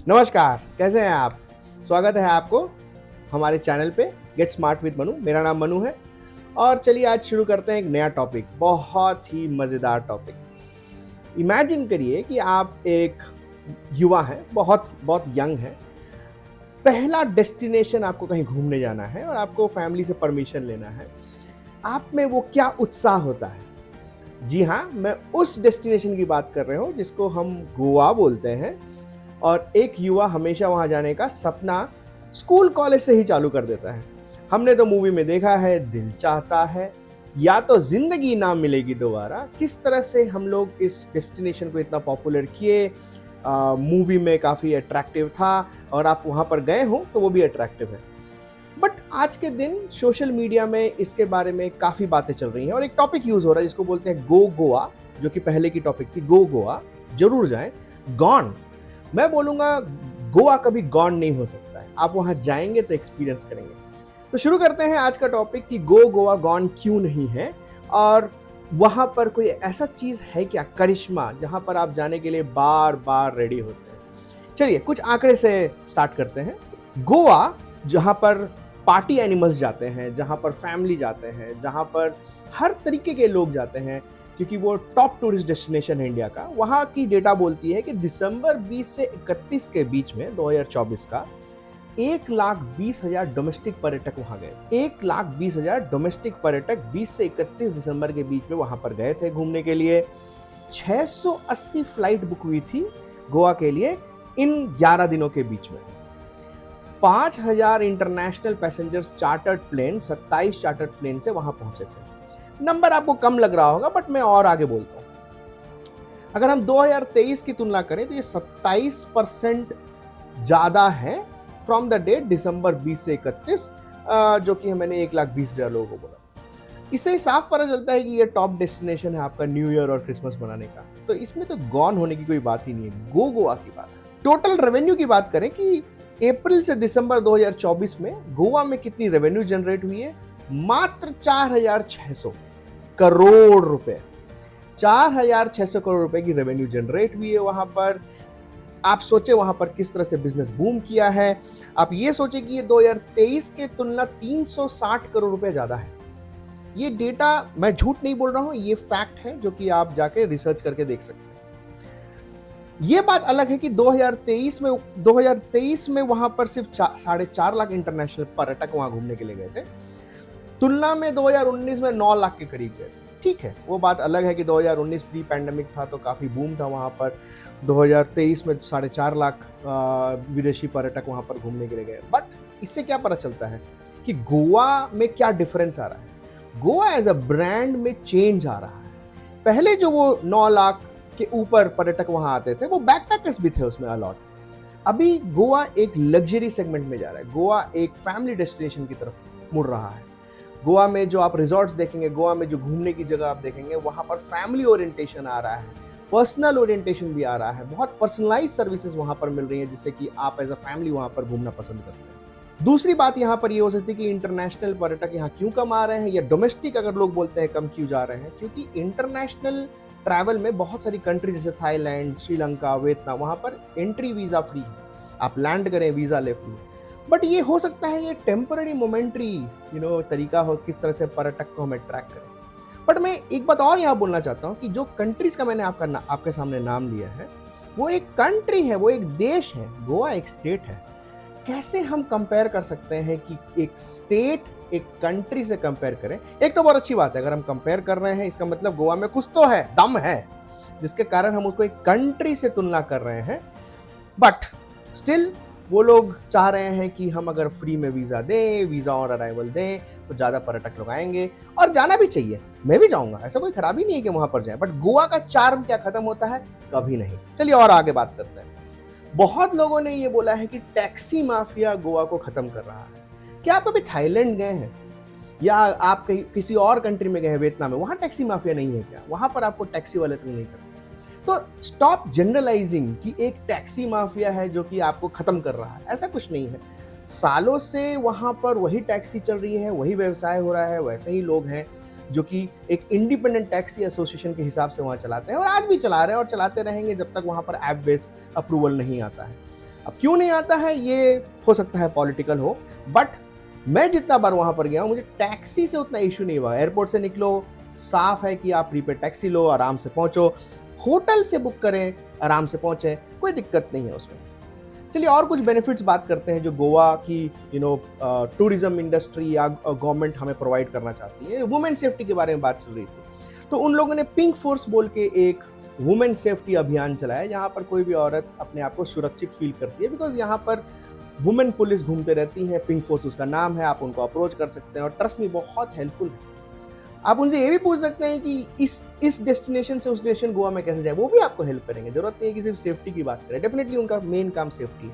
नमस्कार, कैसे हैं आप? स्वागत है आपको हमारे चैनल पे गेट स्मार्ट विद मनु। मेरा नाम मनु है और चलिए आज शुरू करते हैं एक नया टॉपिक, बहुत ही मज़ेदार टॉपिक। इमेजिन करिए कि आप एक युवा हैं, बहुत बहुत यंग हैं। पहला डेस्टिनेशन आपको कहीं घूमने जाना है और आपको फैमिली से परमिशन लेना है। आप में वो क्या उत्साह होता है? जी हाँ, मैं उस डेस्टिनेशन की बात कर रहा हूँ जिसको हम गोवा बोलते हैं। और एक युवा हमेशा वहाँ जाने का सपना स्कूल कॉलेज से ही चालू कर देता है। हमने तो मूवी में देखा है, दिल चाहता है या तो जिंदगी ना मिलेगी दोबारा, किस तरह से हम लोग इस डेस्टिनेशन को इतना पॉपुलर किए। मूवी में काफ़ी अट्रैक्टिव था और आप वहाँ पर गए हो तो वो भी अट्रैक्टिव है। बट आज के दिन सोशल मीडिया में इसके बारे में काफ़ी बातें चल रही हैं और एक टॉपिक यूज़ हो रहा है जिसको बोलते हैं गो गोवा, जो कि पहले की टॉपिक थी गो गोवा, जरूर जाएं। गॉन, मैं बोलूँगा गोवा कभी गॉन नहीं हो सकता है, आप वहाँ जाएंगे तो एक्सपीरियंस करेंगे। तो शुरू करते हैं आज का टॉपिक कि गो गोवा गॉन क्यों नहीं है और वहाँ पर कोई ऐसा चीज़ है क्या, करिश्मा, जहाँ पर आप जाने के लिए बार बार रेडी होते हैं। चलिए कुछ आंकड़े से स्टार्ट करते हैं। गोवा, जहाँ पर पार्टी एनिमल्स जाते हैं, जहाँ पर फैमिली जाते हैं, जहाँ पर हर तरीके के लोग जाते हैं, क्योंकि वो टॉप टूरिस्ट डेस्टिनेशन है इंडिया का। वहाँ की डेटा बोलती है कि दिसंबर 20 से 31 के बीच में 2024 का 1,20,000 डोमेस्टिक पर्यटक वहाँ गए। 1,20,000 डोमेस्टिक पर्यटक 20 से 31 दिसंबर के बीच में वहाँ पर गए थे घूमने के लिए। 680 फ्लाइट बुक हुई थी गोवा के लिए इन 11 दिनों के बीच में। 5,000 international passengers chartered plane, 27 chartered plane से वहां पहुंचे थे। नंबर आपको कम लग रहा होगा बट मैं और आगे बोलता हूं। अगर हम 2023 की तुलना करें तो ये 27% ज्यादा है फ्रॉम द डेट दिसंबर 20 से 31, जो कि मैंने 1,20,000 लोगों को बोला। इससे साफ पता चलता है कि ये टॉप डेस्टिनेशन है आपका न्यू ईयर और क्रिसमस मनाने का। तो इसमें तो गॉन होने की कोई बात ही नहीं है, गो गोवा की बात है। टोटल रेवेन्यू की बात करें कि अप्रैल से दिसंबर 2024 में गोवा में कितनी रेवेन्यू जनरेट हुई है, मात्र 4,600 करोड़ रुपए। 4,600 करोड़ रुपए की रेवेन्यू जनरेट हुई है वहां पर। आप सोचे वहां पर किस तरह से बिजनेस बूम किया है। आप ये सोचे कि ये 2023 के तुलना 360 करोड़ रुपए ज्यादा है। ये डेटा मैं झूठ नहीं बोल रहा हूं, ये फैक्ट है जो कि आप जाके रिसर्च करके देख सकते हैं। ये बात अलग है कि 2023 में वहां पर सिर्फ 4.5 लाख इंटरनेशनल पर्यटक वहां घूमने के लिए गए थे, तुलना में 2019 में 9 लाख के करीब गए थे। ठीक है, वो बात अलग है कि 2019 प्री पैंडेमिक था तो काफी बूम था वहां पर। 2023 में 4.5 लाख विदेशी पर्यटक वहां पर घूमने के लिए गए। बट इससे क्या पता चलता है कि गोवा में क्या डिफरेंस आ रहा है। गोवा एज अ ब्रांड में चेंज आ रहा है। पहले जो वो 9 लाख के ऊपर पर्यटक वहां आते थे वो बैकपैकर्स भी थे उसमें अलॉट। अभी गोवा एक लग्जरी सेगमेंट में जा रहा है। गोवा एक फैमिली डेस्टिनेशन की तरफ मुड़ रहा है। गोवा में जो आप रिजॉर्ट्स देखेंगे, गोवा में जो घूमने की जगह आप देखेंगे, वहां पर फैमिली ओरिएंटेशन आ रहा है, पर्सनल ओरिएंटेशन भी आ रहा है। बहुत पर्सनलाइज सर्विसेज वहां पर मिल रही है जिससे कि आप एज अ फैमिली वहां पर घूमना पसंद करते हैं। दूसरी बात यहाँ पर ये हो सकती है कि इंटरनेशनल पर्यटक यहाँ क्यों कम आ रहे हैं, या डोमेस्टिक अगर लोग बोलते हैं कम क्यों जा रहे हैं, क्योंकि इंटरनेशनल ट्रैवल में बहुत सारी कंट्री जैसे थाईलैंड, श्रीलंका, वियतनाम, वहां पर एंट्री वीजा फ्री है, आप लैंड करें वीजा ले फ्री। बट ये हो सकता है ये टेम्पररी मोमेंट्री तरीका हो किस तरह से पर्यटक को हम अट्रैक्ट करें। बट मैं एक बात और यहाँ बोलना चाहता हूँ कि जो कंट्रीज का मैंने आपके सामने नाम लिया है वो एक कंट्री है, वो एक देश है। गोवा एक स्टेट है। कैसे हम कंपेयर कर सकते हैं कि एक स्टेट एक कंट्री से कंपेयर करें। एक तो बहुत अच्छी बात है, अगर हम कंपेयर कर रहे हैं इसका मतलब गोवा में कुछ तो है, दम है, जिसके कारण हम उसको एक कंट्री से तुलना कर रहे हैं। बट स्टिल वो लोग चाह रहे हैं कि हम अगर फ्री में वीजा दें, वीजा और अराइवल दें, तो ज्यादा पर्यटक लोग आएंगे और जाना भी चाहिए। मैं भी जाऊंगा, ऐसा कोई खराबी नहीं है कि वहां पर जाए। बट गोवा का चार्म क्या खत्म होता है? कभी नहीं। चलिए और आगे बात करते हैं। बहुत लोगों ने ये बोला है कि टैक्सी माफिया गोवा को खत्म कर रहा है। क्या आप कभी थाईलैंड गए हैं या आप किसी और कंट्री में गए हैं, वियतनाम में, वहां टैक्सी माफिया नहीं है क्या? वहां पर आपको टैक्सी वाले तंग नहीं करते। तो स्टॉप जनरलाइजिंग कि एक टैक्सी माफिया है जो कि आपको खत्म कर रहा है। ऐसा कुछ नहीं है। सालों से वहां पर वही टैक्सी चल रही है, वही व्यवसाय हो रहा है, वैसे ही लोग हैं जो कि एक इंडिपेंडेंट टैक्सी एसोसिएशन के हिसाब से वहां चलाते हैं और आज भी चला रहे हैं और चलाते रहेंगे जब तक वहां पर ऐप बेस्ड अप्रूवल नहीं आता है। अब क्यों नहीं आता है ये हो सकता है पॉलिटिकल हो, बट मैं जितना बार वहां पर गया हूं मुझे टैक्सी से उतना इश्यू नहीं हुआ। एयरपोर्ट से निकलो, साफ है कि आप प्रीपेड टैक्सी लो, आराम से पहुंचो, होटल से बुक करें, आराम से पहुंचे, कोई दिक्कत नहीं है उसमें। चलिए और कुछ बेनिफिट्स बात करते हैं जो गोवा की टूरिज्म इंडस्ट्री या गवर्नमेंट हमें प्रोवाइड करना चाहती है। वुमेन सेफ्टी के बारे में बात चल रही थी, तो उन लोगों ने पिंक फोर्स बोल के एक वुमेन सेफ्टी अभियान चलाया, जहां पर कोई भी औरत अपने आप को सुरक्षित फील करती है, बिकॉज यहाँ पर वुमेन पुलिस घूमते रहती हैं। पिंक फोर्स उसका नाम है, आप उनको अप्रोच कर सकते हैं और ट्रस्ट में बहुत हेल्पफुल है। आप उनसे ये भी पूछ सकते हैं कि इस डेस्टिनेशन से उस डेस्टिनेशन गोवा में कैसे जाए, वो भी आपको हेल्प करेंगे। जरूरत नहीं है कि सिर्फ सेफ्टी की बात करें, डेफिनेटली उनका मेन काम सेफ्टी है।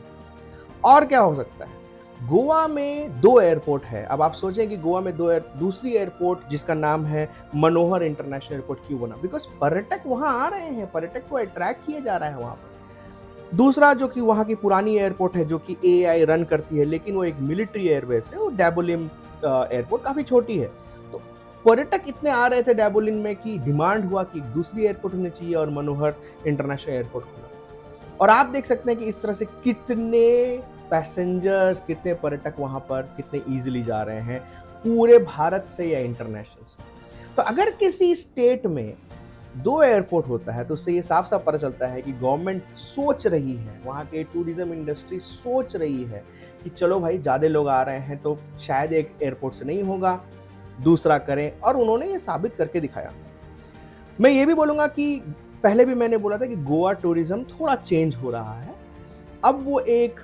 और क्या हो सकता है, गोवा में 2 एयरपोर्ट है। अब आप सोचें कि गोवा में दूसरी एयरपोर्ट जिसका नाम है मनोहर इंटरनेशनल एयरपोर्ट क्यों बना, बिकॉज पर्यटक वहां आ रहे हैं, पर्यटक को अट्रैक्ट किया जा रहा है वहां पर। दूसरा जो कि वहां की पुरानी एयरपोर्ट है जो कि एआई रन करती है, लेकिन वो एक मिलिट्री एयरबेस है, वो डैबोलिम एयरपोर्ट काफी छोटी है। तो पर्यटक इतने आ रहे थे डैबोलिम में कि डिमांड हुआ कि दूसरी एयरपोर्ट होनी चाहिए और मनोहर इंटरनेशनल एयरपोर्ट खुला। और आप देख सकते हैं कि इस तरह से कितने पैसेंजर्स, कितने पर्यटक वहां पर कितने इजीली जा रहे हैं, पूरे भारत से या इंटरनेशनल से। तो अगर किसी स्टेट में 2 एयरपोर्ट होता है तो उससे ये साफ साफ पता चलता है कि गवर्नमेंट सोच रही है, वहां के टूरिज्म इंडस्ट्री सोच रही है कि चलो भाई ज्यादा लोग आ रहे हैं तो शायद एक एयरपोर्ट से नहीं होगा, दूसरा करें, और उन्होंने ये साबित करके दिखाया। मैं ये भी बोलूंगा कि पहले भी मैंने बोला था कि गोवा टूरिज्म थोड़ा चेंज हो रहा है। अब वो एक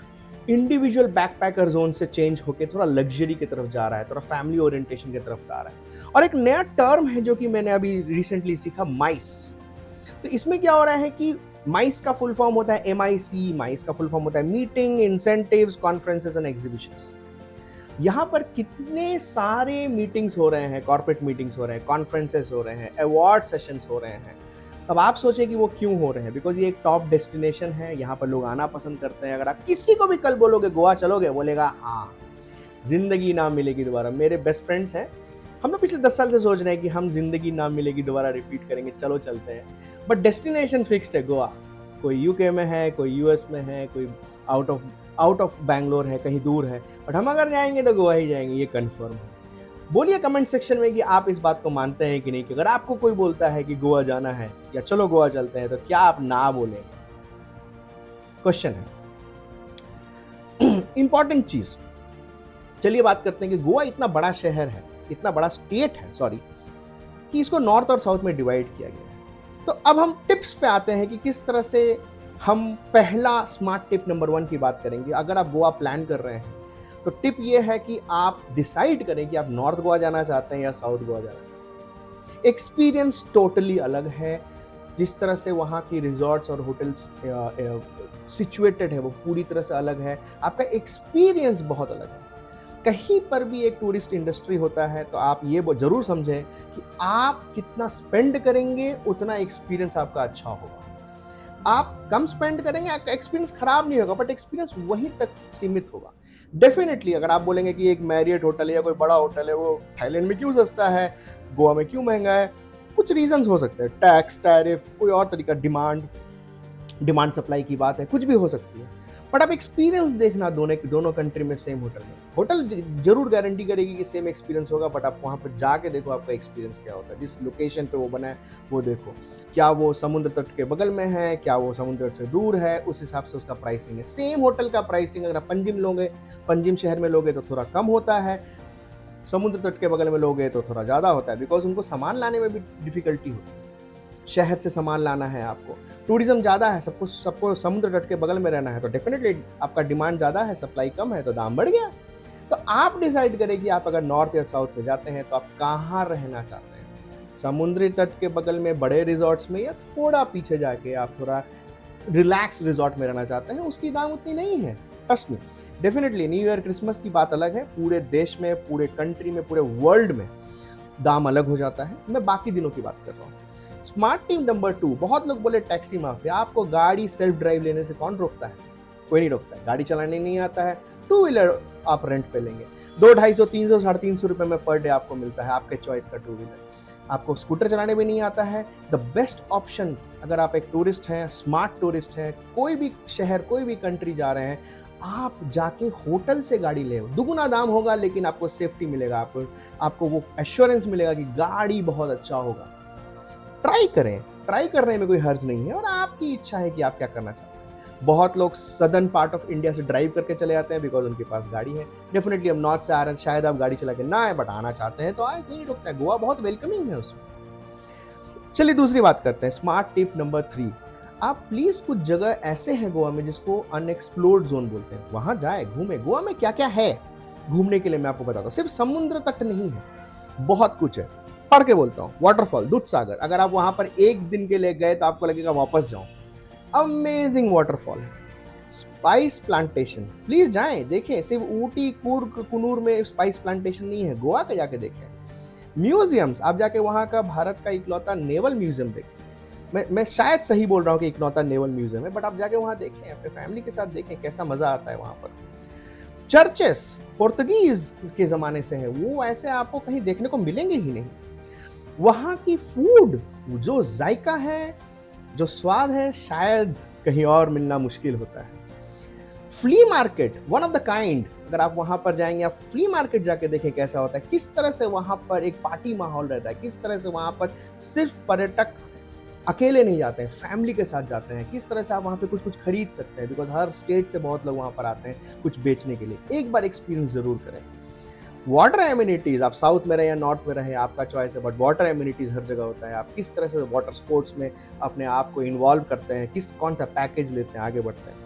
इंडिविजुअल बैकपैकर जोन से चेंज होकर थोड़ा लग्जरी की तरफ जा रहा है, थोड़ा फैमिली ओरिएंटेशन की तरफ जा रहा है। और एक नया टर्म है जो कि मैंने अभी रिसेंटली सीखा, माइस। तो इसमें क्या हो रहा है कि माइस का फुल फॉर्म होता है MIC। माइस का फुल फॉर्म होता है meeting, incentives, conferences and exhibitions. यहाँ पर कितने सारे मीटिंग्स हो रहे हैं, कॉर्पोरेट मीटिंग्स हो रहे हैं, कॉन्फ्रेंसेस हो रहे हैं, अवार्ड सेशंस हो रहे हैं। अब आप सोचें कि वो क्यों हो रहे हैं, बिकॉज ये एक टॉप डेस्टिनेशन है, यहाँ पर लोग आना पसंद करते हैं। अगर आप किसी को भी कल बोलोगे गोवा चलोगे, बोलेगा हाँ, जिंदगी ना मिलेगी दोबारा। मेरे बेस्ट फ्रेंड्स हैं, हम लोग पिछले 10 साल से सोच रहे हैं कि हम जिंदगी ना मिलेगी दोबारा रिपीट करेंगे, चलो चलते हैं। बट डेस्टिनेशन फिक्स्ड है गोवा। कोई यूके में है, कोई यूएस में है, कोई आउट ऑफ बैंगलोर है, कहीं दूर है, बट हम अगर जाएंगे तो गोवा ही जाएंगे, ये कंफर्म है। बोलिए कमेंट सेक्शन में कि आप इस बात को मानते हैं कि नहीं, कि अगर आपको कोई बोलता है कि गोवा जाना है या चलो गोवा चलते हैं, तो क्या आप ना बोलेंगे? क्वेश्चन है। इंपॉर्टेंट चीज, चलिए बात करते हैं कि गोवा इतना बड़ा शहर है, इतना बड़ा स्टेट है, सॉरी, कि इसको नॉर्थ और साउथ में डिवाइड किया गया है। तो अब हम टिप्स पे आते हैं कि किस तरह से हम पहला स्मार्ट टिप नंबर 1 की बात करेंगे। अगर आप गोवा प्लान कर रहे हैं तो टिप ये है कि आप डिसाइड करें कि आप नॉर्थ गोवा जाना चाहते हैं या साउथ गोवा जाना चाहते हैं। एक्सपीरियंस टोटली अलग है। जिस तरह से वहाँ की रिजॉर्ट्स और होटल्स सिचुएटेड है वो पूरी तरह से अलग है। आपका एक्सपीरियंस बहुत अलग है। कहीं पर भी एक टूरिस्ट इंडस्ट्री होता है तो आप ये जरूर समझें कि आप कितना स्पेंड करेंगे उतना एक्सपीरियंस आपका अच्छा होगा। आप कम स्पेंड करेंगे, आपका एक्सपीरियंस खराब नहीं होगा, बट एक्सपीरियंस वहीं तक सीमित होगा। डेफिनेटली अगर आप बोलेंगे कि एक मैरियट होटल है या कोई बड़ा होटल है वो थाईलैंड में क्यों सस्ता है, गोवा में क्यों महंगा है, कुछ रीजंस हो सकते हैं, टैक्स, टैरिफ, कोई और तरीका, डिमांड सप्लाई की बात है, कुछ भी हो सकती है। बट आप एक्सपीरियंस देखना दोनों कंट्री में सेम होटल जरूर गारंटी करेगी कि सेम एक्सपीरियंस होगा, बट आप वहां पर जाके देखो आपका एक्सपीरियंस क्या होता है। जिस लोकेशन पे वो बना है वो देखो, क्या वो समुद्र तट के बगल में है, क्या वो समुद्र तट से दूर है, उस हिसाब से उसका प्राइसिंग है। सेम होटल का प्राइसिंग अगर आप पंजिम शहर में लोगे तो थोड़ा कम होता है, समुद्र तट के बगल में लोगे तो थोड़ा ज़्यादा होता है, बिकॉज उनको सामान लाने में भी डिफिकल्टी होती है। शहर से सामान लाना है आपको, टूरिज्म ज़्यादा है, सबको समुद्र तट के बगल में रहना है, तो डेफिनेटली आपका डिमांड ज़्यादा है, सप्लाई कम है, तो दाम बढ़ गया। तो आप डिसाइड करें कि आप अगर नॉर्थ या साउथ में जाते हैं तो आप कहाँ रहना चाहते हैं, समुद्री तट के बगल में बड़े रिजॉर्ट्स में या थोड़ा पीछे जाके आप थोड़ा रिलैक्स रिजॉर्ट में रहना चाहते हैं। उसकी दाम उतनी नहीं है, trust me. Definitely new year Christmas की बात अलग है, पूरे देश में, पूरे कंट्री में, पूरे वर्ल्ड में दाम अलग हो जाता है। मैं बाकी दिनों की बात कर रहा हूँ। स्मार्ट टिप नंबर 2, बहुत लोग बोले टैक्सी माफिया। आपको गाड़ी सेल्फ ड्राइव लेने से कौन रोकता है? कोई नहीं रोकता है। गाड़ी चलाने नहीं आता है, 2 व्हीलर आप रेंट पे लेंगे, 200, 250, 300, 350 रुपए में पर डे आपको मिलता है, आपके चॉइस का 2 व्हीलर। आपको स्कूटर चलाने भी नहीं आता है, द बेस्ट ऑप्शन अगर आप एक टूरिस्ट हैं, स्मार्ट टूरिस्ट हैं, कोई भी शहर, कोई भी कंट्री जा रहे हैं, आप जाके होटल से गाड़ी ले। दुगुना दाम होगा लेकिन आपको सेफ्टी मिलेगा, आपको वो एश्योरेंस मिलेगा कि गाड़ी बहुत अच्छा होगा। ट्राई करें, ट्राई करने में कोई हर्ज नहीं है और आपकी इच्छा है कि आप क्या करना चाहते हैं। बहुत लोग सदर्न पार्ट ऑफ इंडिया से ड्राइव करके चले जाते हैं बिकॉज उनके पास गाड़ी है। डेफिनेटली हम नॉर्थ से आ रहे हैं, शायद आप गाड़ी चला के ना आए, बट आना चाहते हैं तो आए, कोई नहीं रुकता है। गोवा बहुत वेलकमिंग है उसमें। चलिए दूसरी बात करते हैं, स्मार्ट टिप नंबर 3। आप प्लीज कुछ जगह ऐसे हैं गोवा में जिसको अनएक्सप्लोर्ड जोन बोलते हैं, वहां जाए, घूमे। गोवा में क्या क्या है घूमने के लिए मैं आपको बताता हूँ। सिर्फ समुद्र तट नहीं है, बहुत कुछ है। पढ़ के बोलता हूँ, वाटरफॉल दूध सागर, अगर आप वहां पर एक दिन के लिए गए तो आपको लगेगा वापस जाऊं। अमेजिंग वाटरफॉल है। स्पाइस प्लांटेशन, प्लीज जाएं देखें। सिर्फ ऊटी कूर्ग कुनूर में स्पाइस प्लांटेशन नहीं है, गोवा का जाके देखें। म्यूजियम्स, आप जाके वहां का भारत का इकलौता नेवल म्यूजियम देखें। मैं शायद सही बोल रहा हूँ कि इकलौता नेवल म्यूजियम है, बट आप जाके वहां देखें, अपने फैमिली के साथ देखें, कैसा मजा आता है वहां पर। चर्चेस पोर्तुगीज के जमाने से है, वो ऐसे आपको कहीं देखने को मिलेंगे ही नहीं। वहां की फूड, जो जायका है, जो स्वाद है, शायद कहीं और मिलना मुश्किल होता है। Flea market, one of the kind, अगर आप वहां पर जाएंगे, आप फ्ली मार्केट जाके देखें कैसा होता है, किस तरह से वहां पर एक पार्टी माहौल रहता है, किस तरह से वहां पर सिर्फ पर्यटक अकेले नहीं जाते हैं, फैमिली के साथ जाते हैं, किस तरह से आप वहां पे कुछ कुछ खरीद सकते हैं, बिकॉज हर स्टेट से बहुत लोग वहां पर आते हैं कुछ बेचने के लिए। एक बार एक्सपीरियंस जरूर करें। वाटर एम्यूनिटीज, आप साउथ में रहे या नॉर्थ में रहे, आपका चॉइस है, बट वाटर एम्यूनिटीज हर जगह होता है। आप किस तरह से वाटर स्पोर्ट्स में अपने आप को इन्वॉल्व करते हैं, कौन सा पैकेज लेते हैं, आगे बढ़ते हैं।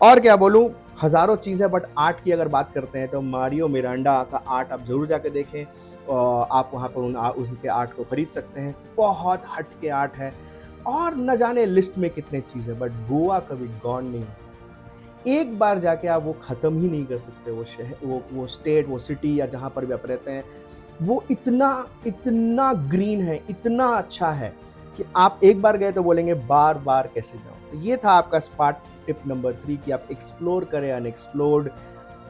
और क्या बोलूं, हजारों चीज है, बट आर्ट की अगर बात करते हैं तो मारियो मिरांडा का आर्ट आप जरूर जाके देखें। आप वहां पर उनके आर्ट को खरीद सकते हैं, बहुत हट के आर्ट है। और न जाने लिस्ट में कितने चीज है, बट गोवा कभी गॉन नहीं होता। एक बार जाके आप वो खत्म ही नहीं कर सकते। वो शहर, वो स्टेट, वो सिटी या जहां पर भी आप रहते हैं, वो इतना इतना ग्रीन है, इतना अच्छा है कि आप एक बार गए तो बोलेंगे बार बार कैसे जाओ। तो ये था आपका स्मार्ट टिप नंबर 3 कि आप एक्सप्लोर करें अनएक्सप्लोर्ड,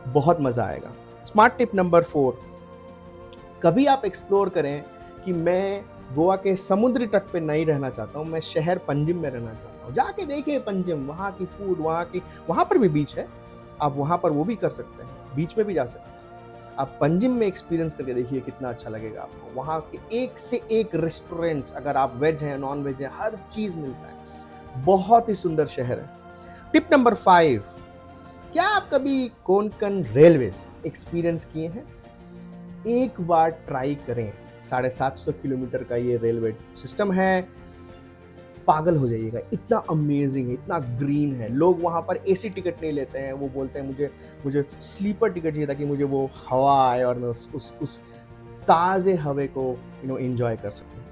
बहुत मजा आएगा। स्मार्ट टिप नंबर 4, कभी आप एक्सप्लोर करें कि मैं गोवा के समुद्री तट पे नहीं रहना चाहता हूँ, मैं शहर पंजिम में रहना चाहता हूँ। जाके देखिए पंजिम, वहाँ की फूड, वहाँ पर भी बीच है, आप वहाँ पर वो भी कर सकते हैं, बीच में भी जा सकते हैं। आप पंजिम में एक्सपीरियंस करके देखिए कितना अच्छा लगेगा आपको। वहाँ के एक से एक रेस्टोरेंट्स, अगर आप वेज हैं, नॉन वेज है, हर चीज मिलता है। बहुत ही सुंदर शहर है। टिप नंबर 5, क्या आप कभी कोंकण रेलवेज एक्सपीरियंस किए हैं? एक बार ट्राई करें। 750 किलोमीटर का ये रेलवे सिस्टम है, पागल हो जाइएगा, इतना अमेजिंग है, इतना ग्रीन है। लोग वहां पर एसी टिकट नहीं लेते हैं, वो बोलते हैं मुझे स्लीपर टिकट चाहिए ताकि मुझे वो हवा आए और मैं उस ताजे हवे को एंजॉय कर सकूं।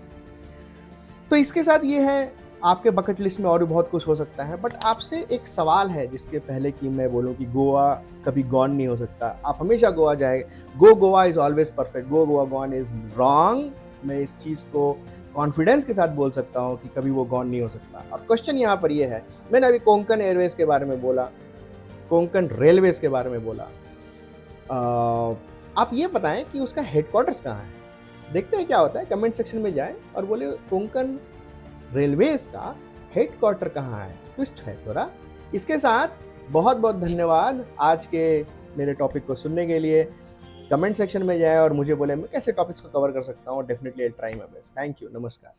तो इसके साथ ये है, आपके बकेट लिस्ट में और भी बहुत कुछ हो सकता है, बट आपसे एक सवाल है जिसके पहले कि मैं बोलूं कि गोवा कभी गॉन नहीं हो सकता। आप हमेशा गोवा जाए, Goa is always perfect, Goa gone is wrong. मैं इस चीज को कॉन्फिडेंस के साथ बोल सकता हूं कि कभी वो गॉन नहीं हो सकता। और क्वेश्चन यहाँ पर ये है, मैंने अभी कोंकण एयरवेज के बारे में बोला, कोंकण रेलवेज के बारे में बोला, आप ये बताएं कि उसका हेडक्वार्टर्स कहाँ है। देखते हैं क्या होता है, कमेंट सेक्शन में जाएं और बोले कोंकण रेलवेज का हेडक्वार्टर कहाँ है। ट्विस्ट है थोड़ा। इसके साथ बहुत बहुत धन्यवाद आज के मेरे टॉपिक को सुनने के लिए। कमेंट सेक्शन में जाए और मुझे बोले मैं कैसे टॉपिक्स को कवर कर सकता हूँ। Definitely I try my best. Thank you, नमस्कार।